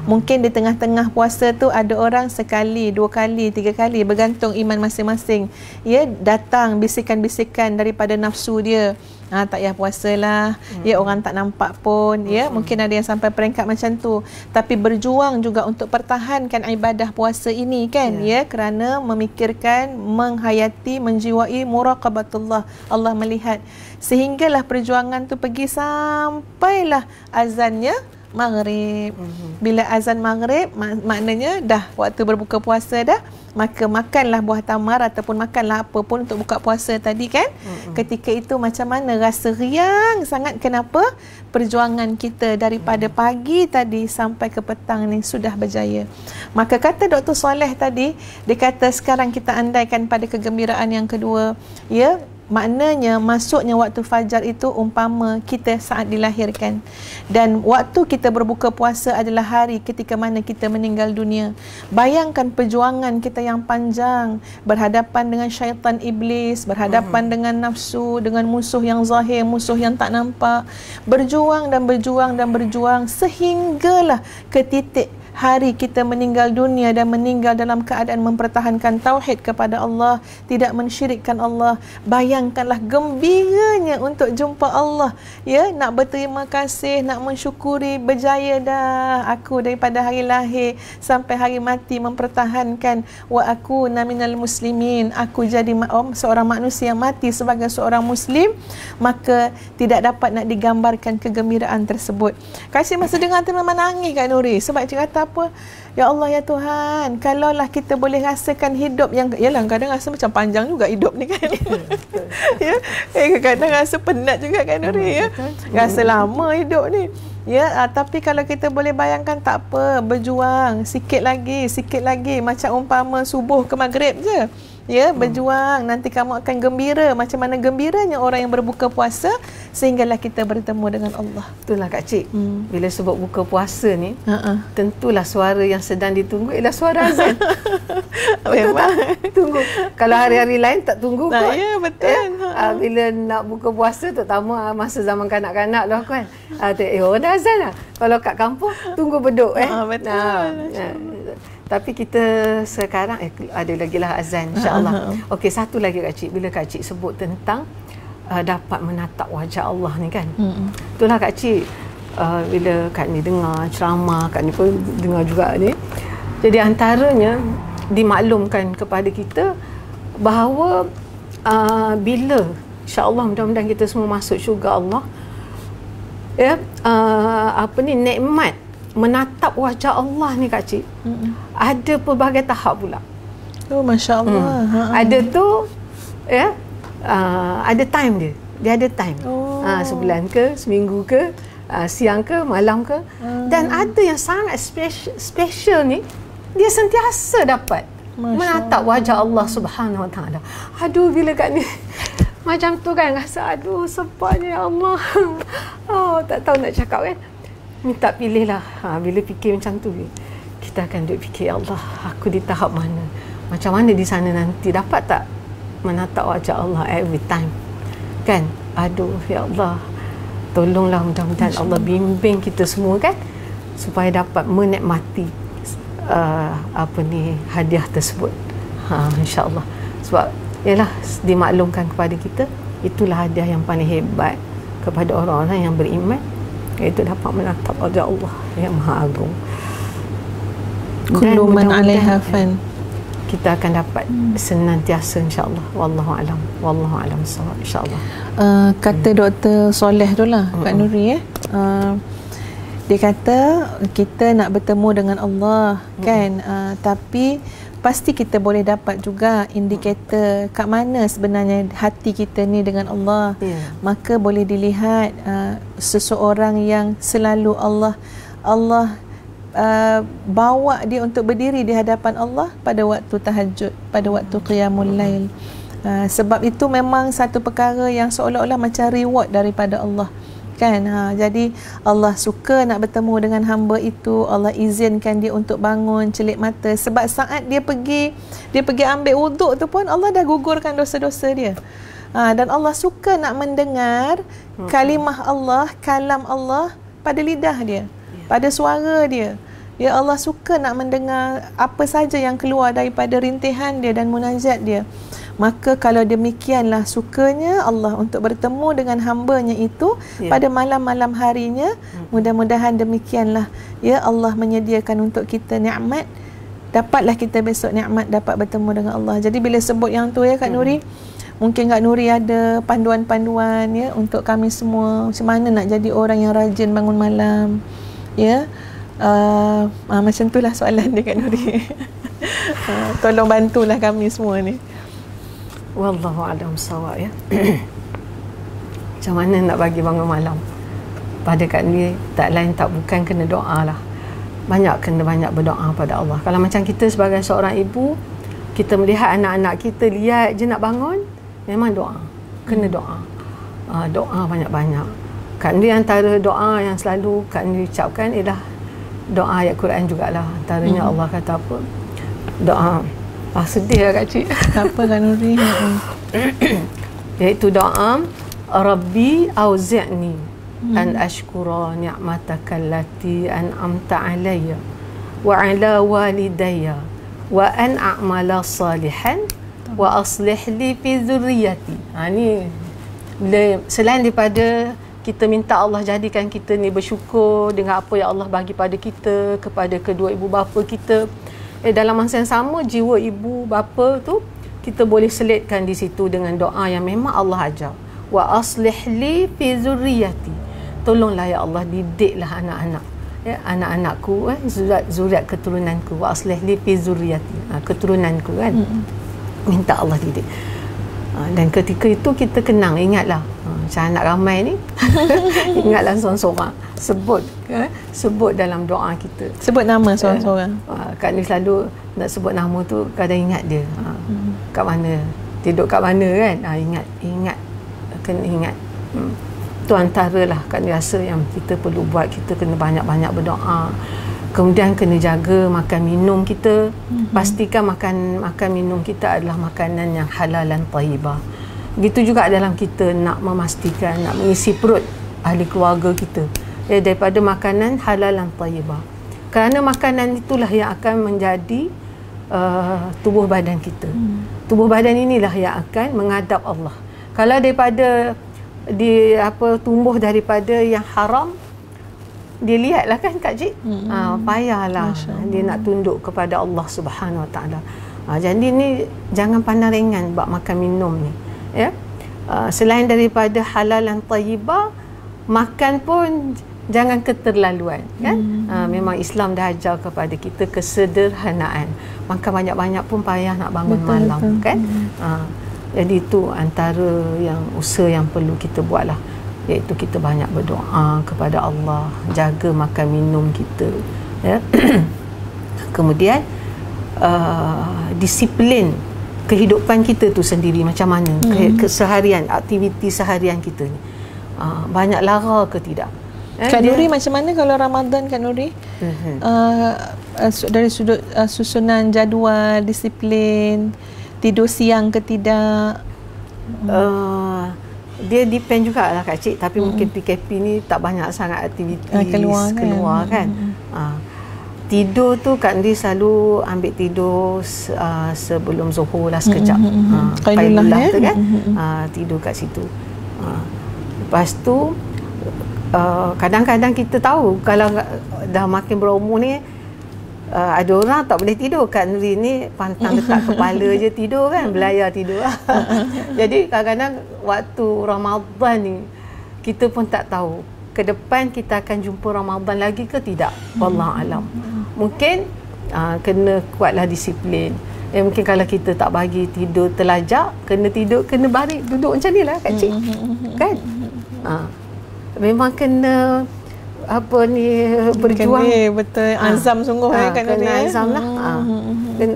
Mungkin di tengah-tengah puasa tu ada orang sekali, 2 kali, 3 kali, bergantung iman masing-masing. Ya, datang bisikan-bisikan daripada nafsu dia. Tak payah puasalah, ya, orang tak nampak pun, ya, mungkin ada yang sampai peringkat macam tu. Tapi berjuang juga untuk pertahankan ibadah puasa ini kan, ya, kerana memikirkan, menghayati, menjiwai muraqabatullah, Allah melihat. Sehinggalah perjuangan tu pergi sampailah azannya maghrib. Bila azan maghrib, maknanya dah waktu berbuka puasa dah, maka makanlah buah tamar ataupun makanlah apa pun untuk buka puasa tadi kan. Ketika itu macam mana rasa riang sangat. Kenapa? Perjuangan kita daripada pagi tadi sampai ke petang ni sudah berjaya. Maka kata Dr. Soleh tadi, dia kata sekarang kita andaikan pada kegembiraan yang kedua, ya, maknanya masuknya waktu fajar itu umpama kita saat dilahirkan, dan waktu kita berbuka puasa adalah hari ketika mana kita meninggal dunia. Bayangkan perjuangan kita yang panjang, berhadapan dengan syaitan iblis, berhadapan dengan nafsu, dengan musuh yang zahir, musuh yang tak nampak, berjuang dan berjuang dan berjuang sehinggalah ke titik hari kita meninggal dunia dan meninggal dalam keadaan mempertahankan tauhid kepada Allah, tidak mensyirikkan Allah. Bayangkanlah gembiranya untuk jumpa Allah, ya, nak berterima kasih, nak mensyukuri, berjaya dah aku daripada hari lahir sampai hari mati mempertahankan wa aku naminal muslimin, aku jadi seorang manusia yang mati sebagai seorang muslim. Maka tidak dapat nak digambarkan kegembiraan tersebut. Kasih masa dengar tu memang nangis Kak Nuri, sebab dia kata apa? Ya Allah, ya Tuhan, kalaulah kita boleh rasakan hidup yang, yalah kadang rasa macam panjang juga hidup ni kan. Ya, kadang rasa penat juga kan Nuri, ya. Rasa lama hidup ni. Ya, tapi kalau kita boleh bayangkan, tak apa, berjuang sikit lagi, macam umpama subuh ke maghrib je. Ya, berjuang, nanti kamu akan gembira. Macam mana gembiranya orang yang berbuka puasa, sehinggalah kita bertemu dengan Allah. Itulah Kak Cik, bila sebut buka puasa ni, tentulah suara yang sedang ditunggu ialah suara azan. Memang tunggu. Kalau hari-hari lain tak tunggu kot. Ya, betul. Bila nak buka puasa, terutama masa zaman kanak-kanak lah kan, orang dah azan lah. Kalau kat kampung, tunggu beduk. Betul. Tapi kita sekarang ada lagi lah azan, insyaAllah. Okey, satu lagi Kak Cik, bila Kak Cik sebut tentang dapat menatap wajah Allah ni kan. Itulah Kak Cik, bila Kak ni dengar ceramah, Kak ni pun dengar juga ni. Jadi antaranya dimaklumkan kepada kita bahawa bila insyaAllah mudah-mudahan kita semua masuk syurga Allah, ya, nikmat menatap wajah Allah ni Kak Cik, ada pelbagai tahap pula. Oh, Masya Allah. Ada tu, ya, ada time dia. Dia ada time. Sebulan ke, seminggu ke, siang ke, malam ke. Dan ada yang sangat special ni, dia sentiasa dapat menatap wajah Allah Subhanahu Wa Taala. Aduh, bila Kak ni macam tu kan, rasa aduh sepatnya ya Allah. Tak tahu nak cakap kan. Minta pilihlah. Bila fikir macam tu, kita akan duduk fikir, ya Allah, aku di tahap mana? Macam mana di sana nanti? Dapat tak menatap wajah Allah every time? Kan? Aduh, ya Allah, tolonglah, mudah-mudahan Allah bimbing kita semua kan, supaya dapat menikmati hadiah tersebut. InsyaAllah. Sebab ialah dimaklumkan kepada kita, itulah hadiah yang paling hebat kepada orang-orang yang beriman, iaitu dapat menatap wajah Allah yang Maha Agung. Kullu man 'alaiha fan. Kita akan dapat senantiasa insya-Allah. Wallahu alam. Wallahu alam bissawab insya-Allah. Kata Dr. Soleh tu lah, Kak Nuri, dia kata kita nak bertemu dengan Allah kan, tapi pasti kita boleh dapat juga indikator kat mana sebenarnya hati kita ni dengan Allah. Maka boleh dilihat seseorang yang selalu Allah bawa dia untuk berdiri di hadapan Allah pada waktu tahajud, pada waktu qiyamul lail. Sebab itu memang satu perkara yang seolah-olah macam reward daripada Allah kan. Jadi Allah suka nak bertemu dengan hamba itu. Allah izinkan dia untuk bangun, celik mata, sebab saat dia pergi ambil wuduk tu pun Allah dah gugurkan dosa-dosa dia. Dan Allah suka nak mendengar kalimah Allah, kalam Allah pada lidah dia, pada suara dia. Ya, Allah suka nak mendengar apa saja yang keluar daripada rintihan dia dan munajat dia. Maka kalau demikianlah sukanya Allah untuk bertemu dengan hambanya itu pada malam-malam harinya, mudah-mudahan demikianlah ya Allah menyediakan untuk kita nikmat, dapatlah kita besok nikmat dapat bertemu dengan Allah. Jadi bila sebut yang tu ya Kak Nuri, mungkin Kak Nuri ada panduan-panduan ya untuk kami semua, macam mana nak jadi orang yang rajin bangun malam. Ya. Macam itulah soalan dia Kak Nuri. Tolong bantulah kami semua ni. Wallahu a'lam bissawab ya. Macam mana nak bagi bangun malam? Pada Kak Nuri tak lain tak bukan kena doa lah. Kena banyak berdoa pada Allah. Kalau macam kita sebagai seorang ibu, kita melihat anak-anak kita lihat je nak bangun, memang doa. Kena doa. Doa banyak-banyak. Kak Nuri antara doa yang selalu Kak Nuri ucapkan ialah doa ayat Quran jugalah. Antaranya Allah kata apa? Doa. Sedih lah Kak Cik. Apa Kak Nuri? Iaitu doa Rabbi auzi'ni an ashkura ni'mataka allati an'amta alayya wa ala walidayya wa an a'mala salihan wa aslih li fi dhurriyyati. Ni selain daripada kita minta Allah jadikan kita ni bersyukur dengan apa yang Allah bagi pada kita, kepada kedua ibu bapa kita, dalam masa yang sama jiwa ibu bapa tu kita boleh selitkan di situ dengan doa yang memang Allah ajar. Wa aslih li fi zurriyati. Tolonglah ya Allah, didiklah anak-anak, ya, anak-anakku, zuriat keturunanku. Wa aslih li fi zurriyati, keturunanku kan. Minta Allah didik. Dan ketika itu kita kenang, ingatlah macam anak ramai ni ingatlah seorang-seorang sebut dalam doa kita, sebut nama seorang-seorang. Kak ni selalu nak sebut nama tu, kadang ingat dia kat mana, tidur kat mana kan. Ingat kena ingat. Tu antaralah Kak ni rasa yang kita perlu buat. Kita kena banyak-banyak berdoa. Kemudian kena jaga makan minum kita. Pastikan makan minum kita adalah makanan yang halal dan thayyibah. Begitu juga dalam kita nak memastikan, nak mengisi perut ahli keluarga kita, daripada makanan halal dan thayyibah. Kerana makanan itulah yang akan menjadi tubuh badan kita. Tubuh badan inilah yang akan menghadap Allah. Kalau daripada tumbuh daripada yang haram, dia lihatlah kan Kak Cik, payahlah dia nak tunduk kepada Allah Subhanahu Wa Taala. Jadi ni jangan pandang ringan bab makan minum ni, ya. Selain daripada halal dan thayyibah, makan pun jangan keterlaluan kan. Memang Islam dah ajar kepada kita kesederhanaan. Makan banyak-banyak pun payah nak bangun malam kan. Jadi itu antara yang usaha yang perlu kita buatlah, iaitu kita banyak berdoa kepada Allah, jaga makan minum kita, ya. Kemudian disiplin kehidupan kita tu sendiri macam mana, keseharian, aktiviti seharian kita ni banyak lara ke tidak. Kak Nuri macam mana kalau Ramadan Kak Nuri? Dari sudut susunan jadual, disiplin, tidur siang ke tidak? Dia depend jugalah Kak Cik, tapi mungkin PKP ni tak banyak sangat aktiviti keluar kan. Tidur tu Kak Nuri selalu ambil tidur sebelum Zuhur lah sekejap. Qailullah tu kan. Tidur kat situ. Lepas tu kadang-kadang kita tahu kalau dah makin berumur ni, ada orang tak boleh tidur. Kak Nuri ni pantang letak kepala je tidur kan, belayar tidur. Jadi kadang-kadang waktu Ramadan ni kita pun tak tahu ke depan kita akan jumpa Ramadan lagi ke tidak. Wallahu alam. Mungkin kena kuatlah disiplin. Mungkin kalau kita tak bagi tidur terlajak, kena tidur, kena baring duduk macam ni lah Kak Cik, kan. Memang kena berjuang. Betul, azam sungguh kan. Kena azam lah.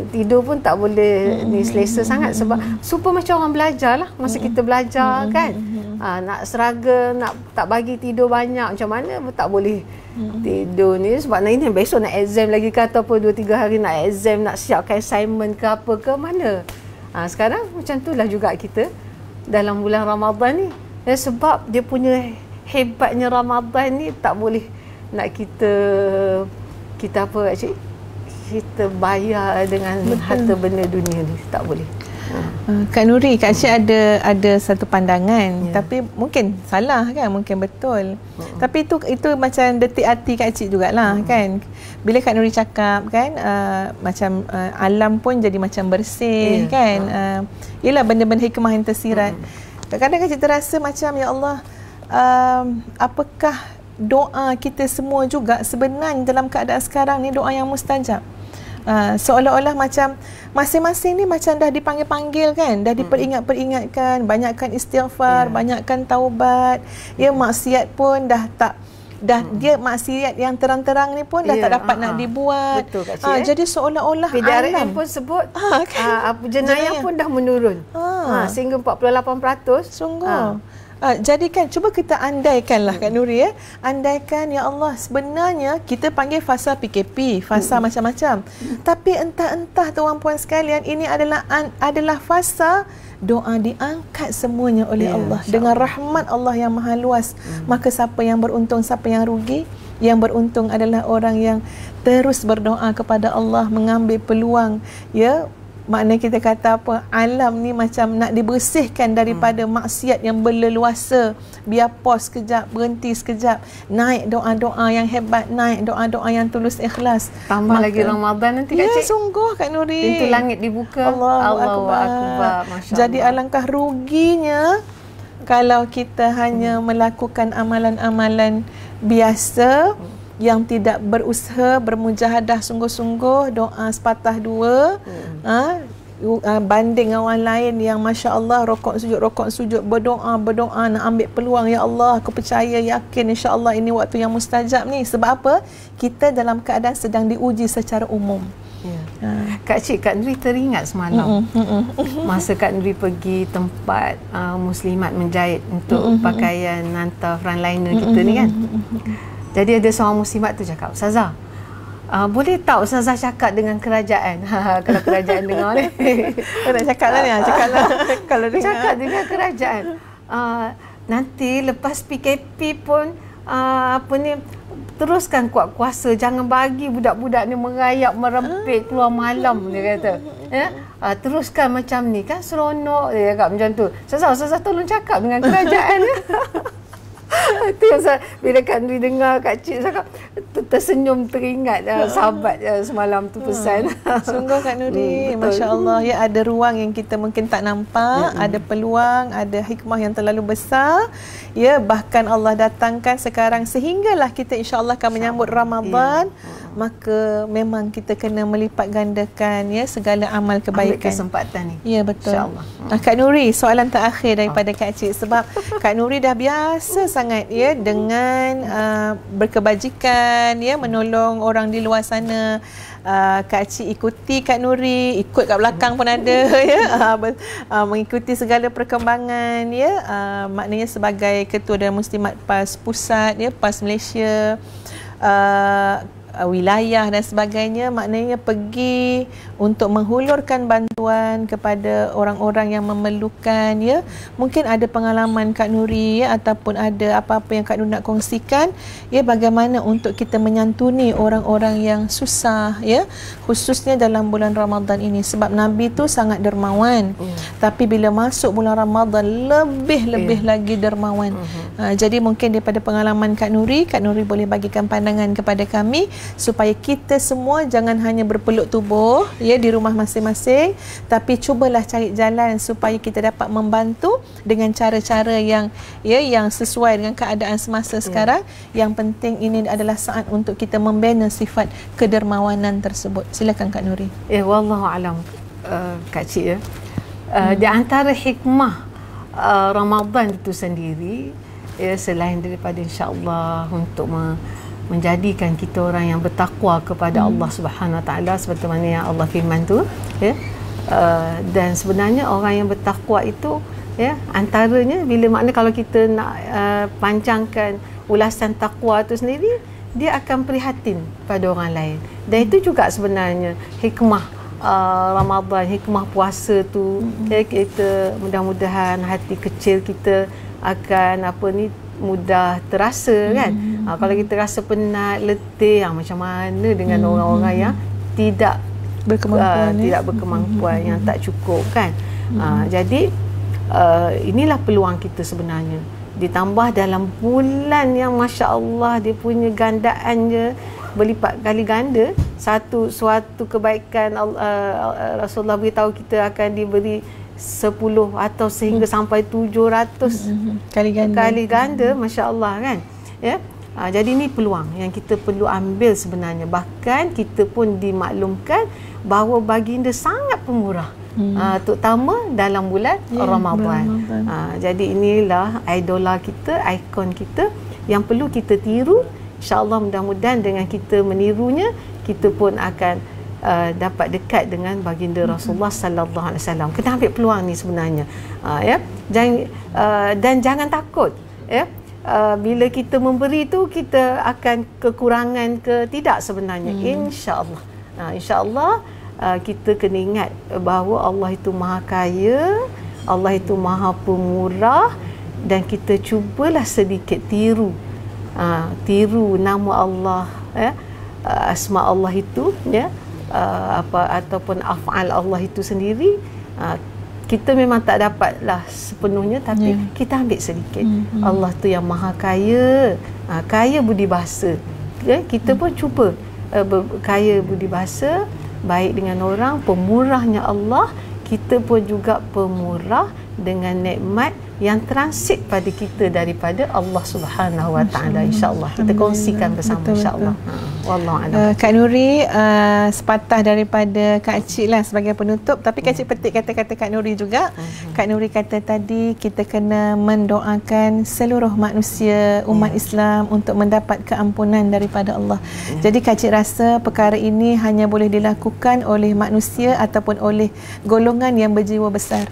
Tidur pun tak boleh ni selesa sangat, sebab supaya macam orang belajar lah. Masa kita belajar kan, nak seragam, nak tak bagi tidur banyak, macam mana pun tak boleh tidur ni. Sebab ini besok nak exam lagi ke, atau apa 2-3 hari nak exam, nak siapkan assignment ke apa ke mana. Sekarang macam itulah juga kita dalam bulan Ramadan ni. Sebab dia punya hebatnya Ramadan ni, tak boleh nak kita apa Cik, kita bayar dengan harta benda dunia ni, tak boleh. Kak Nuri, Kak Cik ada satu pandangan, tapi mungkin salah kan, mungkin betul. Tapi itu macam detik hati Kak Cik jugalah kan. Bila Kak Nuri cakap kan, macam alam pun jadi macam bersih kan. Ialah benda-benda hikmah yang tersirat. Kadang-kadang Kak Cik terasa macam, ya Allah, apakah doa kita semua juga sebenarnya dalam keadaan sekarang ni doa yang mustajab. Seolah-olah macam masing-masing ni macam dah dipanggil-panggil kan, dah diperingat-peringatkan, banyakkan istighfar, banyakkan taubat. Ya, maksiat pun dah tak, dia maksiat yang terang-terang ni pun dah tak dapat nak dibuat. Betul, Kak Cik, jadi seolah-olah PDRM pun sebut jenayah pun dah menurun. Sehingga 48%. Sungguh. Jadi kan cuba kita andaikanlah Kak Nuri, andaikan ya Allah sebenarnya kita panggil fasa PKP, fasa macam-macam. Tapi entah-entah tuan-puan sekalian, ini adalah fasa doa diangkat semuanya oleh Allah dengan rahmat Allah yang maha luas. Maka siapa yang beruntung, siapa yang rugi? Yang beruntung adalah orang yang terus berdoa kepada Allah, mengambil peluang, ya. Maknanya kita kata apa, alam ni macam nak dibersihkan daripada maksiat yang berleluasa. Biar pause sekejap, berhenti sekejap, naik doa-doa yang hebat, naik doa-doa yang tulus ikhlas. Tambah lagi Ramadan nanti, Kak Cik. Sungguh Kak Nuri, pintu langit dibuka. Allahu Akbar. Jadi alangkah ruginya kalau kita hanya melakukan amalan-amalan biasa yang tidak berusaha, bermujahadah sungguh-sungguh, doa sepatah dua, banding orang lain yang Masya Allah rokok sujud, berdoa nak ambil peluang. Ya Allah, aku percaya, yakin insya Allah ini waktu yang mustajab ni. Sebab apa? Kita dalam keadaan sedang diuji secara umum. Kak Cik, Kak Nuri teringat semalam masa Kak Nuri pergi tempat Muslimat menjahit untuk pakaian hantar frontliner kita ni kan. Jadi ada seorang muslimat tu cakap, Ustazah, boleh tak Ustazah cakap dengan kerajaan? Kalau kerajaan dengar ni. Nak cakap lah ni, cakaplah. Kalau dengar. Cakap dengan kerajaan. Nanti lepas PKP pun teruskan kuat kuasa, jangan bagi budak-budak ni merayap merempit keluar malam, dia kata. Teruskan macam ni kan seronok, dia cakap macam tu. Ustazah tolong cakap dengan kerajaan. Itu yang bila Kak Nuri dengar Kak Cik cakap, tersenyum, teringat sahabat semalam tu pesan. Sungguh Kak Nuri, Masya Allah, ya, ada ruang yang kita mungkin tak nampak, ada peluang, ada hikmah yang terlalu besar, ya, bahkan Allah datangkan sekarang sehinggalah kita insya Allah akan menyambut Ramadan. Maka memang kita kena melipat gandakan, ya, segala amal kebaikan. Ambil kesempatan ni. Ya, betul. InsyaAllah. Kak Nuri, soalan terakhir daripada Kak Cik, sebab Kak Nuri dah biasa sangat, ya, dengan berkebajikan, ya, menolong orang di luar sana. Kak Cik ikuti Kak Nuri, ikut kat belakang pun ada, ya, mengikuti segala perkembangan, ya, maknanya sebagai ketua dan Muslimat PAS Pusat, ya, PAS Malaysia, wilayah dan sebagainya, maknanya pergi untuk menghulurkan bantuan kepada orang-orang yang memerlukan, ya. Mungkin ada pengalaman Kak Nuri, ya, ataupun ada apa-apa yang Kak Nuri nak kongsikan, ya, bagaimana untuk kita menyantuni orang-orang yang susah, ya, khususnya dalam bulan Ramadan ini, sebab Nabi tu sangat dermawan, tapi bila masuk bulan Ramadan lebih lagi dermawan. Jadi mungkin daripada pengalaman Kak Nuri boleh bagikan pandangan kepada kami supaya kita semua jangan hanya berpeluk tubuh, ya, di rumah masing-masing, tapi cubalah cari jalan supaya kita dapat membantu dengan cara-cara yang, ya, yang sesuai dengan keadaan semasa sekarang. Yang penting ini adalah saat untuk kita membina sifat kedermawanan tersebut. Silakan Kak Nuri. Wallahu alam, Kak Cik, ya. Di antara hikmah Ramadan itu sendiri, ya, selain daripada insya-Allah untuk menjadikan kita orang yang bertakwa kepada Allah Subhanahu Wa Taala seperti mana yang Allah firman tu, ya, dan sebenarnya orang yang bertakwa itu, ya, antaranya bila makna kalau kita nak panjangkan ulasan takwa itu sendiri, dia akan prihatin pada orang lain, dan itu juga sebenarnya hikmah Ramadan, hikmah puasa tu, ya, kita mudah-mudahan hati kecil kita akan mudah terasa, kan. Kalau kita rasa penat, letih, macam mana dengan orang-orang yang tidak berkemampuan, yang tak cukup, kan. Jadi inilah peluang kita sebenarnya, ditambah dalam bulan yang Masya Allah dia punya gandaannya berlipat kali ganda. Suatu kebaikan Rasulullah beritahu kita akan diberi 10 atau sehingga sampai 700 kali ganda, Masya Allah, kan, ya. Jadi ini peluang yang kita perlu ambil sebenarnya. Bahkan kita pun dimaklumkan bahawa baginda sangat pemurah, terutama dalam bulan Ramadan. Jadi inilah idola kita, ikon kita yang perlu kita tiru. InsyaAllah mudah-mudahan dengan kita menirunya, kita pun akan dapat dekat dengan baginda Rasulullah sallallahu alaihi wasallam. Kena ambil peluang ni sebenarnya. Dan jangan takut, ya. Bila kita memberi tu, kita akan kekurangan ke tidak sebenarnya. InsyaAllah. InsyaAllah kita kena ingat bahawa Allah itu maha kaya, Allah itu maha pemurah, dan kita cubalah sedikit tiru nama Allah, asma Allah itu, ya, ataupun af'al Allah itu sendiri. Kita memang tak dapatlah sepenuhnya, tapi kita ambil sedikit. Allah tu yang maha kaya, kaya budi bahasa. Kita pun cuba kaya budi bahasa, baik dengan orang, pemurahnya Allah. Kita pun juga pemurah dengan nikmat yang transit pada kita daripada Allah Subhanahu Wa Taala. InsyaAllah kita kongsikan bersama, insyaAllah. Wallahu a'lam. Kak Nuri, sepatah daripada Kak Cik lah sebagai penutup, tapi Kak Cik petik kata-kata Kak Nuri juga. Kak Nuri kata tadi kita kena mendoakan seluruh manusia umat Islam untuk mendapat keampunan daripada Allah. Jadi Kak Cik rasa perkara ini hanya boleh dilakukan oleh manusia ataupun oleh golongan yang berjiwa besar.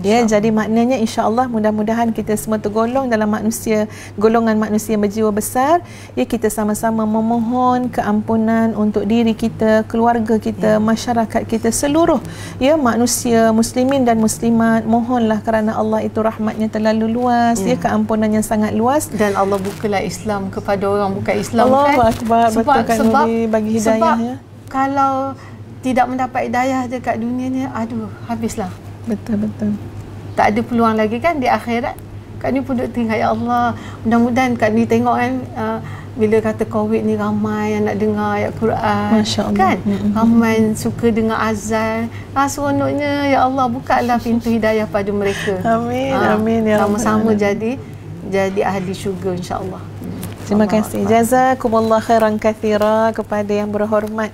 Ya, jadi maknanya insya-Allah mudah-mudahan kita semua tergolong dalam golongan manusia yang berjiwa besar. Ya, kita sama-sama memohon keampunan untuk diri kita, keluarga kita, masyarakat kita, seluruh manusia muslimin dan muslimat. Mohonlah kerana Allah itu rahmatnya terlalu luas, keampunan yang sangat luas, dan Allah bukalah Islam kepada orang bukan Islam. Allah Akbar. Betul Kak Nuri, bagi hidayah, ya. Kalau tidak mendapat hidayah dekat dunia ni, aduh, habislah. Betul. Tak ada peluang lagi kan di akhirat. Kak ni pun duk tinggal, ya Allah, mudah-mudahan Kak ni tengok kan, bila kata COVID ni ramai yang nak dengar ayat Quran, Masya Allah, kan? Ramai suka dengar azan. Seronoknya, ya Allah, bukalah pintu hidayah pada mereka. Amin, amin ya Rabbal sama-sama alamin. jadi ahli syurga, insya-Allah. Terima kasih. Jazakumullah khairan kathira kepada yang berhormat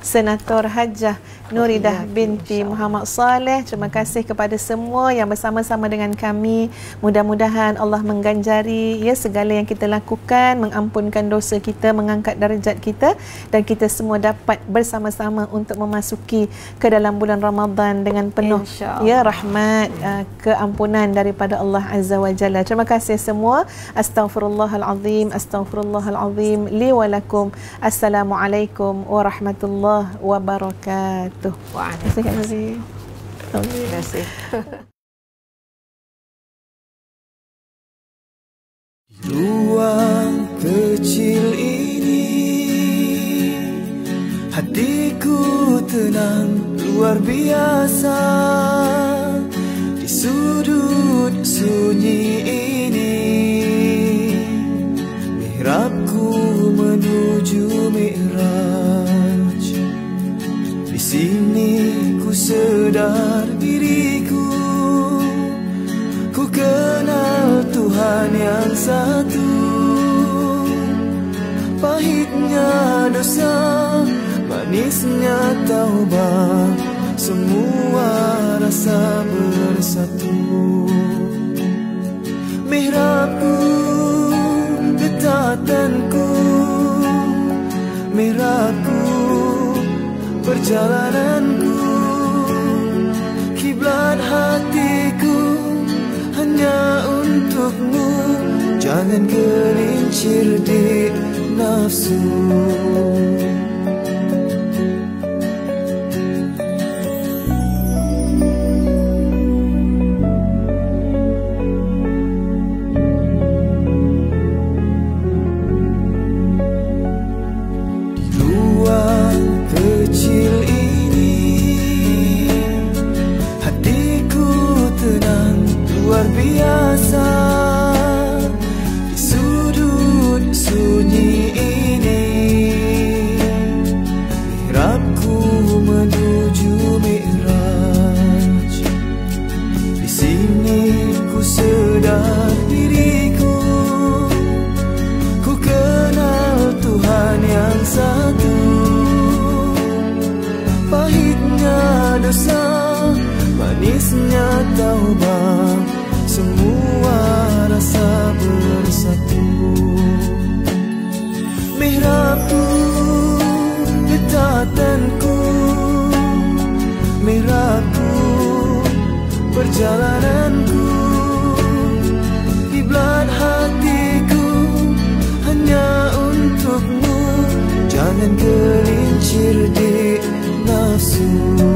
Senator Hajjah Nuridah binti Muhammad Saleh. Terima kasih kepada semua yang bersama-sama dengan kami. Mudah-mudahan Allah mengganjari segala yang kita lakukan, mengampunkan dosa kita, mengangkat darjat kita, dan kita semua dapat bersama-sama untuk memasuki ke dalam bulan Ramadan dengan penuh rahmat, keampunan daripada Allah Azza wa Jalla. Terima kasih semua. Astaghfirullahalazim, astaghfirullahalazim li wa lakum. Assalamualaikum warahmatullahi wabarakatuh. Waalaikumsalam. Terima kasih. Ruang kecil ini, hatiku tenang luar biasa. Di sudut sunyi ini, mihrabku menuju mi'raj. Di sini ku sedar diriku, ku kenal Tuhan yang satu. Pahitnya dosa, manisnya taubat, semua rasa bersatu. Mihrabku, getatanku, mihrabku, perjalananku, kiblat hatiku hanya untukmu. Jangan gelincir di nafsu. Kecil ini, hatiku tenang luar biasa. Di sudut sunyi ini, mihrabku menuju mi'raj. Di sini ku sedar diriku, ku kenal semua rasa bersatu. Mihrabku, getatanku, mihrabku, perjalananku, kiblat hatiku hanya untukmu. Jangan gelincir di nafsu.